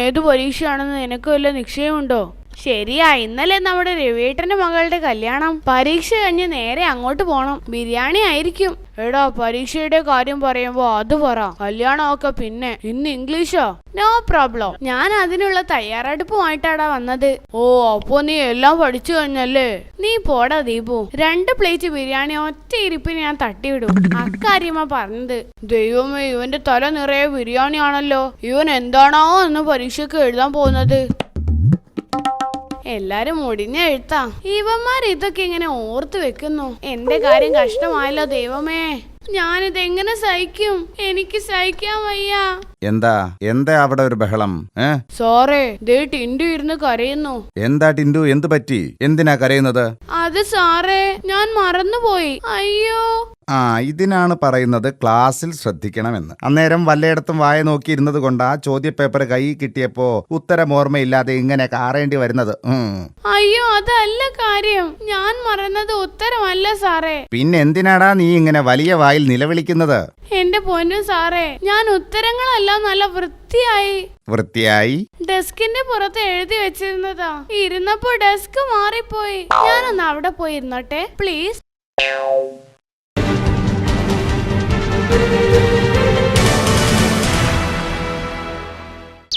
ഏത് പരീക്ഷയാണെന്ന് നിനക്ക് വല്ല നിശ്ചയമുണ്ടോ? ശരിയാ, ഇന്നലെ നമ്മുടെ രവിയേട്ടന്റെ മകളുടെ കല്യാണം. പരീക്ഷ കഴിഞ്ഞ് നേരെ അങ്ങോട്ട് പോണം. ബിരിയാണി ആയിരിക്കും. എടാ, പരീക്ഷയുടെ കാര്യം പറയുമ്പോ അത് പറ, കല്യാണമൊക്കെ പിന്നെ. ഇന്ന് ഇംഗ്ലീഷോ? നോ പ്രോബ്ലം, ഞാൻ അതിനുള്ള തയ്യാറെടുപ്പുമായിട്ടാടാ വന്നത്. ഓ, അപ്പൊ നീ എല്ലാം പഠിച്ചു കഴിഞ്ഞല്ലേ? നീ പോടാ ദീപു, 2 പ്ലേറ്റ് ബിരിയാണി ഒറ്റ ഇരിപ്പിന് ഞാൻ തട്ടിവിടും. അക്കാര്യമാ പറഞ്ഞത്. ദൈവമേ, ഇവന്റെ തല നിറയെ ബിരിയാണി ആണല്ലോ. ഇവൻ എന്താണോ എന്ന് പരീക്ഷയ്ക്ക് എഴുതാൻ പോകുന്നത്? എല്ലാരും മുടിഞ്ഞ എഴുത്താ. ഇവന്മാർ ഇതൊക്കെ ഇങ്ങനെ ഓർത്ത് വെക്കുന്നു. എന്റെ കാര്യം കഷ്ടമായല്ലോ ദൈവമേ. ഞാനിത് എങ്ങനെ സഹിക്കും? എനിക്ക് സഹിക്കാൻ വയ്യ. എന്താ അവിടെ ഒരു ബഹളം? സോറേ, ദേ ടിൻഡു ഇരുന്ന് കരയുന്നു. എന്താ ടിൻഡു, എന്ത് പറ്റി? എന്തിനാ കരയുന്നത്? അത് സാറേ, ഞാൻ മറന്നുപോയി. അയ്യോ. ഇതിനാണ് പറയുന്നത് ക്ലാസ്സിൽ ശ്രദ്ധിക്കണമെന്ന്. അന്നേരം വല്ലയിടത്തും വായ നോക്കി ഇരുന്നത് കൊണ്ട് ആ ചോദ്യപേപ്പർ കൈ കിട്ടിയപ്പോ ഉത്തരം ഓർമ്മയില്ലാതെ ഇങ്ങനെ കാറേണ്ടി വരുന്നത്. അയ്യോ, അതല്ല കാര്യം. ഞാൻ മറന്നത് ഉത്തരമല്ല സാറേ. പിന്നെ എന്തിനാടാ നീ ഇങ്ങനെ വലിയ വായിൽ നിലവിളിക്കുന്നത്? എന്റെ പൊന്നു സാറേ, ഞാൻ ഉത്തരങ്ങളെല്ലാം നല്ല വൃത്തിയായി ഡെസ്കിന്റെ പുറത്ത് എഴുതി വെച്ചിരുന്നതാ. ഇരുന്നപ്പോ ഡെസ്ക് മാറിപ്പോയി. ഞാനൊന്ന് അവിടെ പോയി ഇരുന്നോട്ടെ പ്ലീസ്.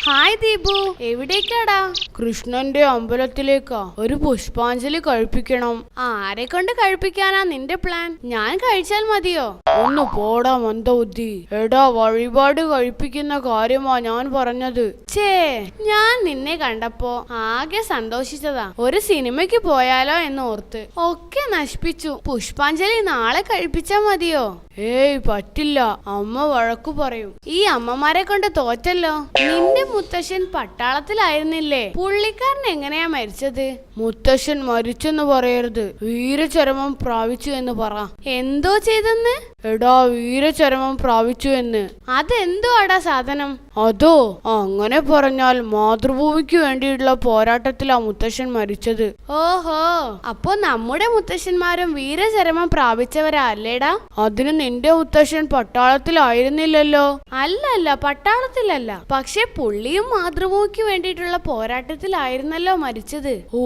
ഹായ് ദീപു, എവിടേക്കാടാ? കൃഷ്ണന്റെ അമ്പലത്തിലേക്കാ. ഒരു പുഷ്പാഞ്ജലി കഴിപ്പിക്കണം. ആരെ കൊണ്ട് കഴിപ്പിക്കാനാ നിന്റെ പ്ലാൻ? ഞാൻ കഴിച്ചാൽ മതിയോ? ഒന്ന് പോടാ മന്ദബുദ്ധി. എടാ, വഴിപാട് കഴിപ്പിക്കുന്ന കാര്യമാ ഞാൻ പറഞ്ഞത്. ഞാൻ നിന്നെ കണ്ടപ്പോ ആകെ സന്തോഷിച്ചതാ. ഒരു സിനിമയ്ക്ക് പോയാലോ എന്ന് ഓർത്ത് ഒക്കെ നശിപ്പിച്ചു. പുഷ്പാഞ്ജലി നാളെ കഴിപ്പിച്ചാ മതിയോ? ഏയ് പറ്റില്ല, അമ്മ വഴക്കു പറയും. ഈ അമ്മമാരെ കൊണ്ട് തോറ്റല്ലോ. നിന്റെ മുത്തശ്ശൻ പട്ടാളത്തിലായിരുന്നില്ലേ? പുള്ളിക്കാരൻ എങ്ങനെയാ മരിച്ചത്? മുത്തശ്ശൻ മരിച്ചെന്ന് പറയരുത്, വീരചരമം പ്രാപിച്ചു എന്ന് പറ. എന്തോ ചെയ്തെന്ന്? എടാ, വീരചരമം പ്രാപിച്ചു എന്ന്. അതെന്തോ ആടാ സാധനം? അതോ, അങ്ങനെ പറഞ്ഞാൽ മാതൃഭൂമിക്ക് വേണ്ടിയിട്ടുള്ള പോരാട്ടത്തിലാ മുത്തശ്ശൻ മരിച്ചത്. ഓഹോ, അപ്പൊ നമ്മുടെ മുത്തശ്ശന്മാരും വീരചരമം പ്രാപിച്ചവരാ അല്ലേടാ? അതിന് നിന്റെ മുത്തശ്ശൻ പട്ടാളത്തിലായിരുന്നില്ലല്ലോ. അല്ല, പട്ടാളത്തിലല്ല. പക്ഷെ പുള്ളിയും മാതൃഭൂമിക്ക് വേണ്ടിയിട്ടുള്ള പോരാട്ടത്തിലായിരുന്നല്ലോ മരിച്ചത്. ഓ,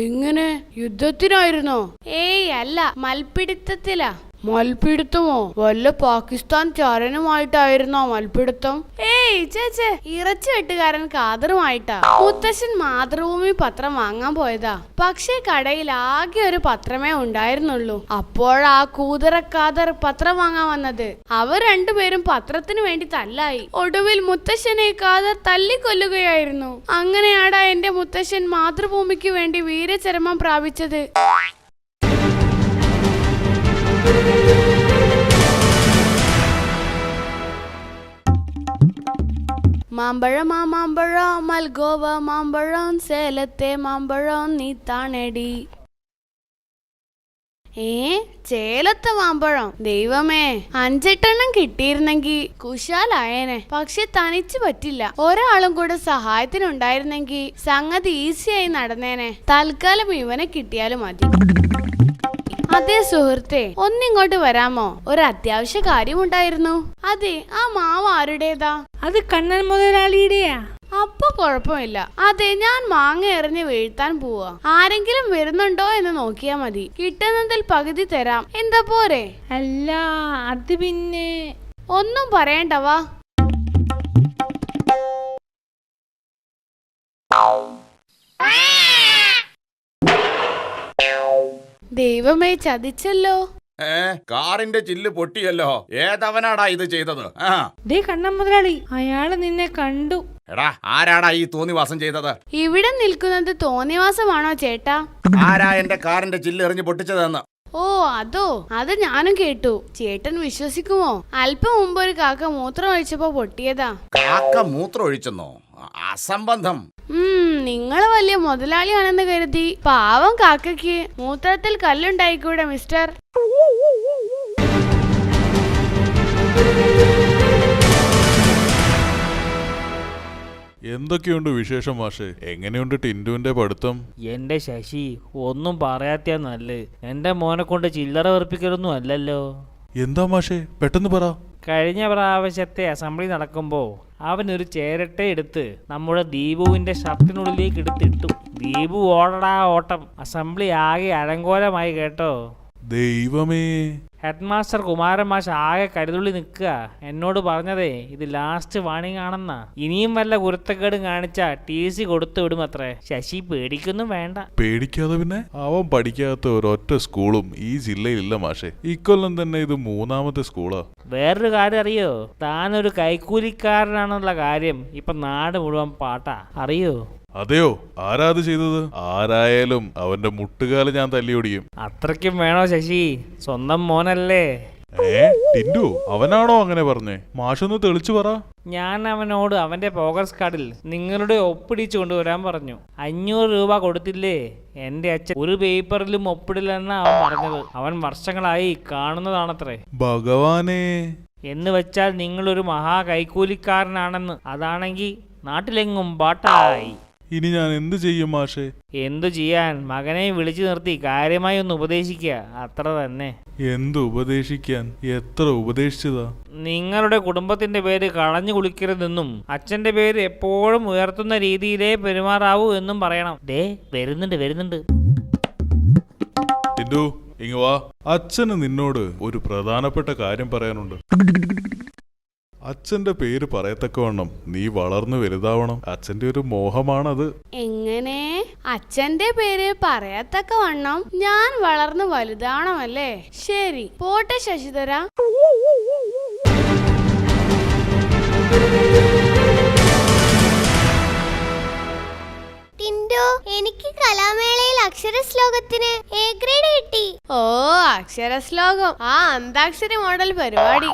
എങ്ങനെ? യുദ്ധത്തിനായിരുന്നോ? ഏയ് അല്ല, മൽപിടുത്തത്തിലാ. മൽപിടുത്തമോ? വല്ല പാകിസ്ഥാൻ ചാരനുമായിട്ടായിരുന്നോ മൽപിടുത്തം? ഏയ് ചേച്ചേ, ഇറച്ചി വെട്ടുകാരൻ ഖാദറുമായിട്ടാ. മുത്തശ്ശൻ മാതൃഭൂമി പത്രം വാങ്ങാൻ പോയതാ. പക്ഷേ കടയിൽ ആകെ ഒരു പത്രമേ ഉണ്ടായിരുന്നുള്ളൂ. അപ്പോഴാ കൂതറ ഖാദർ പത്രം വാങ്ങാൻ വന്നത്. അവർ രണ്ടുപേരും പത്രത്തിന് വേണ്ടി തല്ലായി. ഒടുവിൽ മുത്തശ്ശനെ ഖാദർ തല്ലിക്കൊല്ലുകയായിരുന്നു. അങ്ങനെയാടാ എന്റെ മുത്തശ്ശൻ മാതൃഭൂമിക്ക് വേണ്ടി വീരചരമം പ്രാപിച്ചത്. മാമ്പഴം മാമ്പഴം മൽഗോവ മാമ്പഴം സേലത്തെ മാമ്പഴം നീ താണേടി. ചേലത്തെ മാമ്പഴം. ദൈവമേ, 5-8 കിട്ടിയിരുന്നെങ്കി കുശാലായേനെ. പക്ഷെ തനിച്ച് പറ്റില്ല. ഒരാളും കൂടെ സഹായത്തിനുണ്ടായിരുന്നെങ്കി സംഗതി ഈസിയായി നടന്നേനെ. തൽക്കാലം ഇവനെ കിട്ടിയാലും മതി. അതെ സുഹൃത്തെ, ഒന്നിങ്ങോട്ട് വരാമോ? ഒരു അത്യാവശ്യ കാര്യമുണ്ടായിരുന്നു. അതെ, ആ മാവ് ആരുടേതാ? അത് കണ്ണൻ മുതലാളിയുടെയാ. അപ്പൊ കുഴപ്പമില്ല. അതെ, ഞാൻ മാങ്ങ എറിഞ്ഞ് വീഴ്ത്താൻ പോവാ. ആരെങ്കിലും വരുന്നുണ്ടോ എന്ന് നോക്കിയാ മതി. കിട്ടുന്നതിൽ പകുതി തരാം. എന്താ പോരെ? അല്ല, അത് പിന്നെ ഒന്നും പറയണ്ടവാ. ദൈവമേ, ചതിച്ചല്ലോ. കാറിന്റെ ചില്ല് പൊട്ടിയല്ലോ. ഏതവനാടാ ഇത് ചെയ്തത്? കണ്ണൻ മുതലാളി, അയാള് നിന്നെ കണ്ടു. എടാ, ആരാടാ ഈ തോന്നിവാസം ചെയ്തത്? ഇവിടെ നിൽക്കുന്നത് തോന്നിവാസമാണോ ചേട്ടാ? ആരാ എന്റെ കാറിന്റെ ചില്ല് എറിഞ്ഞ് പൊട്ടിച്ചതെന്ന്? ഓ, അതോ, അത് ഞാനും കേട്ടു. ചേട്ടൻ വിശ്വസിക്കുമോ? അല്പം മുമ്പ് ഒരു കാക്ക മൂത്രം ഒഴിച്ചപ്പോ പൊട്ടിയതാ. കാക്ക മൂത്രം ഒഴിച്ചെന്നോ? അസംബന്ധം. നിങ്ങള് വലിയ മുതലാളിയാണെന്ന് കരുതി പാവം കാക്കയ്ക്ക് മൂത്രത്തിൽ കല്ലുണ്ടായിക്കൂടെ മിസ്റ്റർ? എന്തൊക്കെയുണ്ട് വിശേഷം മാഷേ? എങ്ങനെയുണ്ട് ടിൻഡുവിന്റെ പഠിത്തം? എന്റെ ശശി, ഒന്നും പറയാത്ത നല്ലത്. എന്റെ മോനെ കൊണ്ട് ചില്ലറ വെറുപ്പിക്കലൊന്നും അല്ലല്ലോ. എന്താ മാഷേ, പെട്ടെന്ന് പറ. കഴിഞ്ഞ പ്രാവശ്യത്തെ അസംബ്ലി നടക്കുമ്പോൾ അവനൊരു ചേരട്ടെ എടുത്ത് നമ്മുടെ ദീപുവിന്റെ ഷർട്ടിനുള്ളിലേക്ക് എടുത്തിട്ടു. ദീപു ഓടടാ ഓട്ടം. അസംബ്ലി ആകെ അലങ്കോലമായി കേട്ടോ. ദൈവമേ. ഹെഡ് മാസ്റ്റർ കുമാരൻ മാഷ് ആകെ കരുതുള്ളി നിൽക്കുക. എന്നോട് പറഞ്ഞതേ ഇത് ലാസ്റ്റ് വാണിംഗ് ആണെന്നാ. ഇനിയും വല്ല കുരുത്തക്കേടും കാണിച്ചാ TC കൊടുത്തു വിടും അത്രേ. ശശി പേടിക്കൊന്നും വേണ്ട. പേടിക്കാതെ പിന്നെ? അവൻ പഠിക്കാത്ത ഒരൊറ്റ സ്കൂളും ഈ ജില്ലയിലില്ല മാഷെ. ഇക്കൊല്ലം തന്നെ ഇത് 3ാമത്തെ സ്കൂളാ. വേറൊരു കാര്യം അറിയോ? താനൊരു കൈക്കൂലിക്കാരനാണെന്നുള്ള കാര്യം ഇപ്പൊ നാട് മുഴുവൻ പാട്ടാ. അറിയോ? അതെയോ? ആരാത് ചെയ്തത്? ആരായാലും അവന്റെ മുട്ടുകാല് ഞാൻ തല്ലിയൊടിയും. അത്രയ്ക്കും വേണോ ശശി? സ്വന്തം മോനല്ലേ. ടിൻഡു അവനാണോ അങ്ങനെ പറഞ്ഞേ? മാഷൊന്ന് തെളിച്ചു പറ. ഞാൻ അവനോട് അവന്റെ പ്രോഗ്രസ് കാർഡിൽ നിങ്ങളുടെ ഒപ്പിടിച്ചു കൊണ്ടുവരാൻ പറഞ്ഞു. 500 രൂപ കൊടുത്തില്ലേ? എന്റെ അച്ഛൻ ഒരു പേപ്പറിലും ഒപ്പിടില്ലെന്നാ അവൻ പറഞ്ഞത്. അവൻ വർഷങ്ങളായി കാണുന്നതാണത്രേ. ഭഗവാനേ. എന്ന് വെച്ചാൽ നിങ്ങളൊരു മഹാ കൈക്കൂലിക്കാരനാണെന്ന്. അതാണെങ്കിൽ നാട്ടിലെങ്ങും പാട്ടായി. ഇനി ഞാൻ എന്ത് ചെയ്യും മാഷേ? എന്തു ചെയ്യാൻ? മകനെ വിളിച്ചു നിർത്തി കാര്യമായി ഒന്ന് ഉപദേശിക്കുക, അത്ര തന്നെ. എന്ത് ഉപദേശിക്കാൻ? എത്ര ഉപദേശിച്ചതാ? നിങ്ങളുടെ കുടുംബത്തിന്റെ പേര് കളഞ്ഞു കുളിക്കരുതെന്നും അച്ഛന്റെ പേര് എപ്പോഴും ഉയർത്തുന്ന രീതിയിലേ പെരുമാറാവൂ എന്നും പറയണം. ദേ വരുന്നുണ്ട്. ടിൻഡു ഇങ്ങ് വാ. അച്ഛന് നിന്നോട് ഒരു പ്രധാനപ്പെട്ട കാര്യം പറയാനുണ്ട്. അച്ഛന്റെ പേര് പറയത്തക്കവണ്ണം നീ വളർന്നു വലുതാവണം. അച്ഛന്റെ ഒരു മോഹമാണത്. എങ്ങനെ? അച്ഛന്റെ പേര് പറയത്തക്കവണ്ണം ഞാൻ വളർന്നു വലുതാവണമല്ലേ? ശരി, പോട്ടെ ശശിധര. എനിക്ക് കലാമേളയിൽ അക്ഷരശ്ലോകത്തിന് A ഗ്രേഡ് കിട്ടി. ഓ, അക്ഷരശ്ലോകം. ആ അന്താക്ഷരി മോഡൽ പരിപാടി.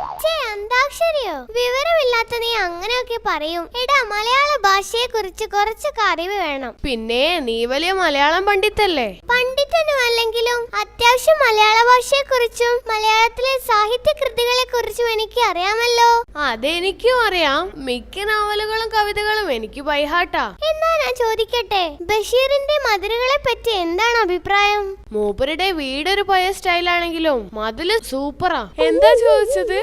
അന്താക്ഷരിയോ? വിവരമില്ലാത്ത നീ അങ്ങനെയൊക്കെ പറയും. എടാ, മലയാള ഭാഷയെ കുറിച്ച് കുറച്ചൊക്കെ അറിവ് വേണം. പിന്നെ നീ വലിയ മലയാളം പണ്ഡിതല്ലേ? പണ്ഡിതനും അല്ലെങ്കിലും അത്യാവശ്യം മലയാള ഭാഷയെ കുറിച്ചും മലയാളത്തിലെ സാഹിത്യ കൃതികളെ കുറിച്ചും എനിക്ക് അറിയാമല്ലോ. അതെനിക്കും അറിയാം. മിക്ക നോവലുകളും കവിതകളും എനിക്ക് ബൈഹാട്ടാ. എന്നാ ഞാൻ ചോദിക്കട്ടെ, ബഷീറിന്റെ മതിലുകളെ പറ്റി എന്താണ് അഭിപ്രായം? മൂപ്പരുടെ വീടൊരു പഴയ സ്റ്റൈലാണെങ്കിലും മതില് സൂപ്പറാ. എന്താ ചോദിച്ചത്?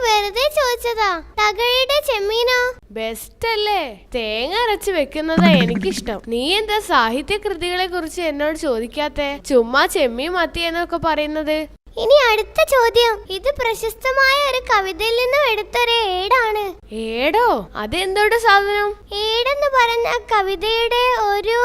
വെറുതെ ചോദിച്ചതാ. തകഴിയുടെ ചെമ്മീനോ? ബെസ്റ്റ് അല്ലേ? തേങ്ങ അരച്ച് വെക്കുന്നതാ എനിക്കിഷ്ടം. നീ എന്താ സാഹിത്യ കൃതികളെ കുറിച്ച് എന്നോട് ചോദിക്കാത്തെ? ചുമ്മാ ചെമ്മീൻ മത്തി എന്നൊക്കെ പറയുന്നത്. ഇനി അടുത്ത ചോദ്യം. ഇത് പ്രശസ്തമായ ഒരു കവിതയിൽ നിന്നും എടുത്തൊരു ഏടാണ്. ഏടോ? അതെന്തോട്ട് സാധനം? ഏടെന്ന് പറഞ്ഞ കവിതയുടെ ഒരു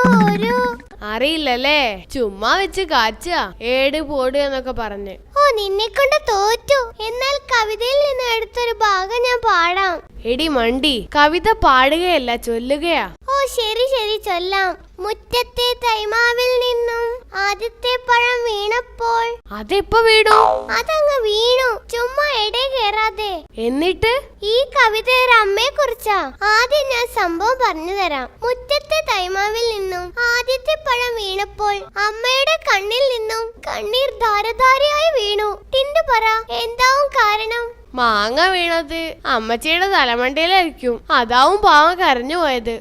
അറിയില്ലല്ലേ? ചുമ്മാ വെച്ച് കാച്ച ഏട് പോട് എന്നൊക്കെ പറഞ്ഞ്. ഓ, നിന്നെ കൊണ്ട് തോറ്റു. എന്നാൽ കവിതയിൽ നിന്ന് എടുത്തൊരു ഭാഗം ഞാൻ പാടാം. എടി മണ്ടി, കവിത പാടുകയല്ല ചൊല്ലുകയാ. ഓ ശരി ചൊല്ലാം. മുറ്റത്തെ തൈമാവിൽ നിന്നും ആദ്യത്തെ പഴം വീണപ്പോൾ. അതെപ്പോ വീണു? അതങ്ങ് വീണു, ചുമ്മാ എടേ കേറാതെ. എന്നിട്ട്? ഈ കവിത ഒരു അമ്മയെ കുറിച്ചാ. ആദ്യം ഞാൻ സംഭവം പറഞ്ഞു തരാം. മുറ്റത്തെ തൈമാവിൽ നിന്നും ആദ്യത്തെ പഴം വീണപ്പോൾ അമ്മയുടെ കണ്ണിൽ നിന്നും കണ്ണീർ ധാരധാരയായി വീണു. ടിൻഡു പറ, എന്താവും കാരണം? മാങ്ങ വീണത് അമ്മച്ചിയുടെ തലമണ്ടയിലായിരിക്കും. അതാവും പാവം കരഞ്ഞു പോയത്.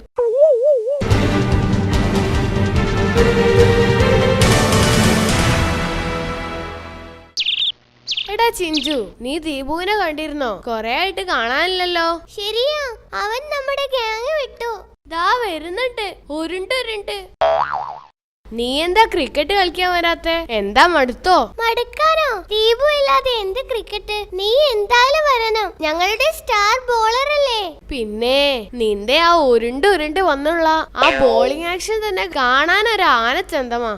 എടാ ചിഞ്ചു, നീ ദീപുവിനെ കണ്ടിരുന്നോ? കൊറേ ആയിട്ട് കാണാനില്ലല്ലോ. ശരിയാ, അവൻ നമ്മുടെ ഗ്യാങ് വിട്ടു. ദാ വരുന്നുണ്ട്, ഉരുണ്ട്. നീ എന്താ ക്രിക്കറ്റ് കളിക്കാൻ വരാത്തെ? എന്താ മടുത്തോ? മടുക്കാനോ? ദീപു ഇല്ലാതെ എന്ത് ക്രിക്കറ്റ്? നീ എന്തായാലും വരണം, ഞങ്ങളുടെ സ്റ്റാർ ബോളർ അല്ലേ. പിന്നെ നിന്റെ ആ ഉരുണ്ട് വന്നുള്ള ആ ബോളിംഗ് ആക്ഷൻ തന്നെ കാണാൻ ഒരു ആനച്ചന്തമാ.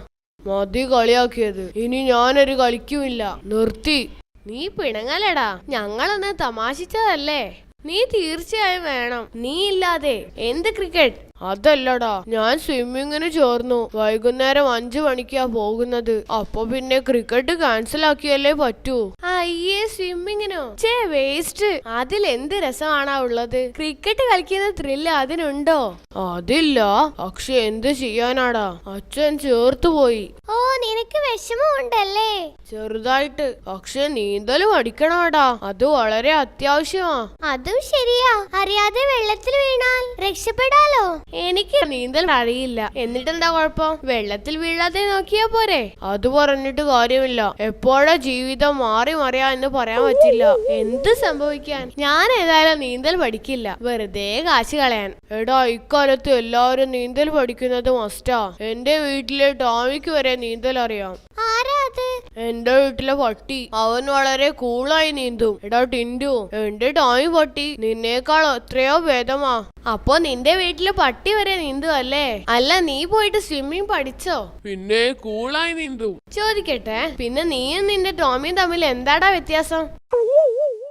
മതി കളിയാക്കിയത്. ഇനി ഞാനൊരു കളിക്കുമില്ല, നിർത്തി. നീ പിണങ്ങലടാ, ഞങ്ങളൊന്ന് തമാശിച്ചതല്ലേ. നീ തീർച്ചയായും വേണം. നീ ഇല്ലാതെ എന്ത് ക്രിക്കറ്റ്? അതല്ലടാ, ഞാൻ സ്വിമ്മിങ്ങിന് ചേർന്നു. വൈകുന്നേരം 5 മണിക്കാ പോകുന്നത്. അപ്പൊ പിന്നെ ക്രിക്കറ്റ് ക്യാൻസൽ ആക്കിയല്ലേ പറ്റൂ. അയ്യേ, സ്വിമ്മിങ്ങിനോ? ചേ വേസ്റ്റ്. അതിൽ എന്ത് രസമാണാ ഉള്ളത്? ക്രിക്കറ്റ് കളിക്കുന്ന ത്രില്ല് അതിനുണ്ടോ? അതില്ല. പക്ഷെ എന്ത് ചെയ്യാനാടാ, അച്ഛൻ ചേർത്തു പോയി. ഓ, നിനക്ക് വിഷമമുണ്ടല്ലേ? ചെറുതായിട്ട്. പക്ഷെ നീന്തല് പഠിക്കണോടാ, അത് വളരെ അത്യാവശ്യമാ. അതും ശരിയാ. അറിയാതെ വെള്ളത്തിൽ വീണാൽ രക്ഷപ്പെടാലോ. എനിക്ക് നീന്തൽ അറിയില്ല. എന്നിട്ടെന്താ കുഴപ്പം? വെള്ളത്തിൽ വീഴാതെ നോക്കിയാ പോരെ. അത് പറഞ്ഞിട്ട് കാര്യമില്ല. എപ്പോഴാ ജീവിതം മാറി പറയാ എന്ന് പറയാൻ പറ്റില്ല. എന്ത് സംഭവിക്കാൻ? ഞാൻ ഏതായാലും നീന്തൽ പഠിക്കില്ല, വെറുതെ കാശ് കളയാൻ. എടാ, ഇക്കാലത്ത് എല്ലാവരും നീന്തൽ പഠിക്കുന്നത് മസ്റ്റാ. എന്റെ വീട്ടിലെ ടോമിക്ക് വരെ നീന്തൽ അറിയാം. ആരാ അത്? എന്റെ വീട്ടിലെ പട്ടി. അവൻ വളരെ കൂളായി നീന്തും. എടാ ടിൻഡു, എന്റെ ടോമി പട്ടി നിന്നേക്കാൾ എത്രയോ ഭേദമാ. അപ്പൊ നിന്റെ വീട്ടിലെ പട്ടി വരെ നീന്തും അല്ലേ? അല്ല, നീ പോയിട്ട് സ്വിമ്മിങ് പഠിച്ചോ? പിന്നെ കൂളായി നീന്തും. ചോദിക്കട്ടെ, പിന്നെ നീയും നിന്റെ ടോമിയും തമ്മിൽ എന്താടാ വ്യത്യാസം?